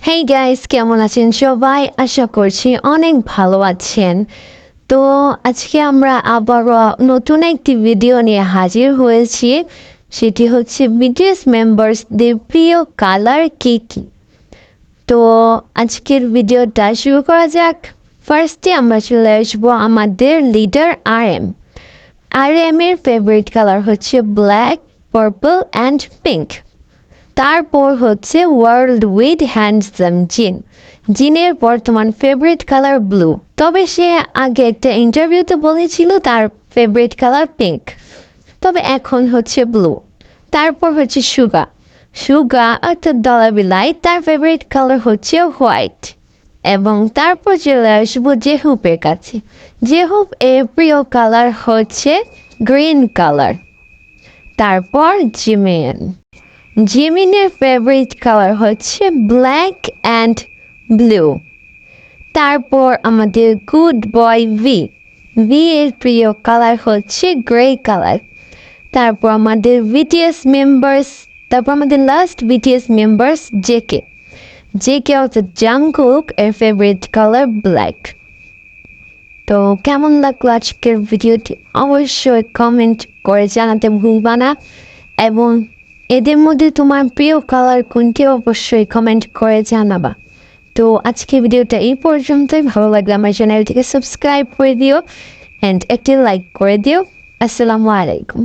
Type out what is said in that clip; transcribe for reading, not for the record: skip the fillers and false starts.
Hey guys, কেমন আছেন সবাই? আশা করছি অনেক ভালো আছেন। তো আজকে আমরা আবারও নতুন একটি ভিডিও নিয়ে হাজির হয়েছি। সেটি হচ্ছে বিটিএস মেম্বার্সদের প্রিয় কালার কি কি। তো আজকের ভিডিওটা শুরু করা যাক। ফার্স্টে আমরা চলে আসবো আমাদের লিডার আর এম এর ফেভারিট কালার হচ্ছে ব্ল্যাক, পার্পল অ্যান্ড পিঙ্ক। তারপর হচ্ছে ওয়ার্ল্ড উইথ হ্যান্ডসাম জিনের বর্তমান ফেভারিট কালার ব্লু, তবে সে আগে একটা ইন্টারভিউতে বলেছিল তার ফেভারিট কালার পিঙ্ক, তবে এখন হচ্ছে ব্লু। তারপর হচ্ছে সুগা অর্থাৎ দলাবিলাই, তার ফেভারিট কালার হচ্ছে হোয়াইট। এবং তারপর চলে আসবো জেহুপের কাছে। জেহুপ এর প্রিয় কালার হচ্ছে গ্রিন কালার। তারপর জিমিনের ফেভারিট কালার হচ্ছে ব্ল্যাক অ্যান্ড ব্লু। তারপর আমাদের গুড বয় ভি এর প্রিয় কালার হচ্ছে গ্রে কালার। তারপর আমাদের লাস্ট বিটিএস মেম্বার্স জেকে অর্থাৎ জাংকুক এর ফেভারিট কালার ব্ল্যাক। তো কেমন লাগলো আজকের ভিডিওটি অবশ্যই কমেন্ট করে জানাতে ভুলবা না, এবং এদের মধ্যে তোমার প্রিয় কালার কোনটি অবশ্যই কমেন্ট করে জানাবা। তো আজকে ভিডিওটা এই পর্যন্তই। ভালো লাগলে আমার চ্যানেলটিকে সাবস্ক্রাইব করে দিও অ্যান্ড একটি লাইক করে দিও। আসসালামু আলাইকুম।